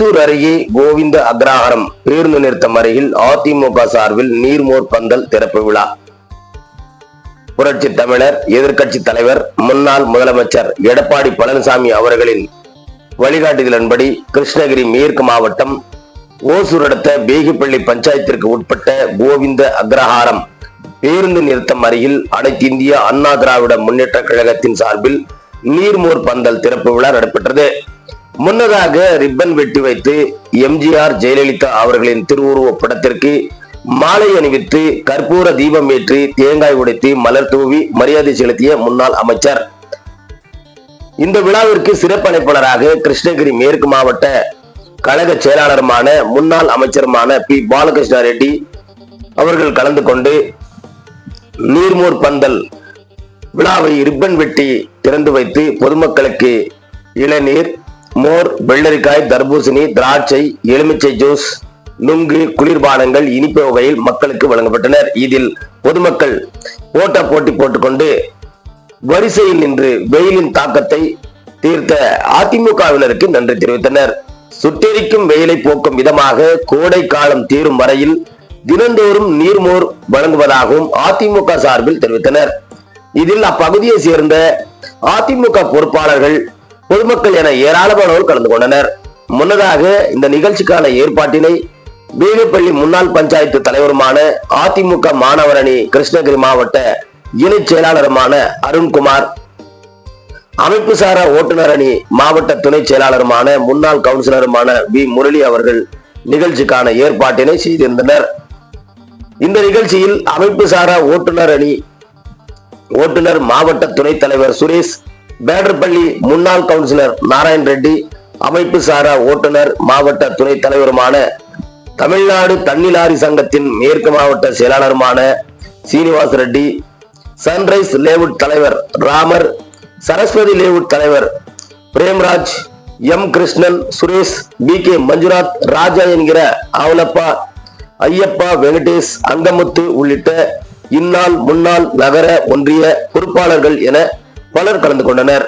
ஓசூர் அருகே கோவிந்த அக்ரஹாரம் பேருந்து நிறுத்தம் அருகில் அதிமுக சார்பில் நீர்மோர் பந்தல் திறப்பு விழா. புரட்சி தமிழர் எதிர்கட்சி தலைவர் முன்னாள் முதலமைச்சர் எடப்பாடி பழனிசாமி அவர்களின் வழிகாட்டுதலின்படி கிருஷ்ணகிரி மேற்கு மாவட்டம் ஓசூர் அடுத்த பேகிப்பள்ளி பஞ்சாயத்திற்கு உட்பட்ட கோவிந்த அக்ரஹாரம் பேருந்து நிறுத்தம் அருகில் அனைத்து இந்திய அண்ணா திராவிட முன்னேற்ற கழகத்தின் சார்பில் நீர்மோர் பந்தல் திறப்பு விழா நடைபெற்றது. முன்னதாக ரிப்பன் வெட்டி வைத்து எம்ஜிஆர் ஜெயலலிதா அவர்களின் திருவுருவ படத்திற்கு மாலை அணிவித்து கற்பூர தீபம் ஏற்றி தேங்காய் உடைத்து மலர் தூவி மரியாதை செலுத்திய முன்னாள் அமைச்சர். இந்த விழாவிற்கு சிறப்பு அழைப்பாளராக கிருஷ்ணகிரி மேற்கு மாவட்ட கழக செயலாளருமான முன்னாள் அமைச்சருமான பி பாலகிருஷ்ண ரெட்டி அவர்கள் கலந்து கொண்டு நீர்மோர் பந்தல் விழாவை ரிப்பன் வெட்டி திறந்து வைத்து பொதுமக்களுக்கு இளநீர், மோர், வெள்ளரிக்காய், தர்பூசணி, திராட்சை, எலுமிச்சை ஜூஸ், நுங்கு, குளிர்பானங்கள், இனிப்பு வகையில் மக்களுக்கு வழங்கப்பட்டனர். இதில் பொதுமக்கள் ஓட்ட போட்டி போட்டுக்கொண்டு வரிசையில் நின்று வெயிலின் தாக்கத்தை தீர்த்த அதிமுகவினருக்கு நன்றி தெரிவித்தனர். சுட்டெரிக்கும் வெயிலை போக்கும் விதமாக கோடை காலம் தீரும் வரையில் தினந்தோறும் நீர்மோர் வழங்குவதாகவும் அதிமுக சார்பில் தெரிவித்தனர். இதில் அப்பகுதியை சேர்ந்த அதிமுக பொறுப்பாளர்கள், பொதுமக்கள் என ஏராளமானோர் கலந்து கொண்டனர். முன்னதாக இந்த நிகழ்ச்சிக்கான ஏற்பாட்டினை பேகிப்பள்ளி முன்னாள் பஞ்சாயத்து தலைவருமான அதிமுக மாணவர் அணி கிருஷ்ணகிரி மாவட்ட இணை செயலாளருமான அருண்குமார், அமைப்பு சாரா ஓட்டுநர் அணி மாவட்ட துணை செயலாளருமான முன்னாள் கவுன்சிலருமான வி முரளி அவர்கள் நிகழ்ச்சிக்கான ஏற்பாட்டினை செய்திருந்தனர். இந்த நிகழ்ச்சியில் அமைப்பு சாரா ஓட்டுநர் அணி ஓட்டுநர் மாவட்ட துணைத் தலைவர் சுரேஷ், பேடர்பள்ளி முன்னாள் கவுன்சிலர் நாராயண் ரெட்டி, அமைப்பு சாரா ஓட்டுநர் மாவட்ட துணைத் தலைவருமான தமிழ்நாடு தண்ணி சங்கத்தின் மேற்கு மாவட்ட செயலாளருமான சீனிவாஸ் ரெட்டி, சன்ரைஸ் லேவுட் தலைவர் ராமர், சரஸ்வதி லேவுட் தலைவர் Premraj, M Krishnan, Suresh, P K Manjunath, Raja என்கிற ஆவலப்பா, ஐயப்பா, வெங்கடேஷ், அங்கமுத்து உள்ளிட்ட இந்நாள் முன்னாள் நகர ஒன்றிய பொறுப்பாளர்கள் என பலர் கலந்து கொண்டனர்.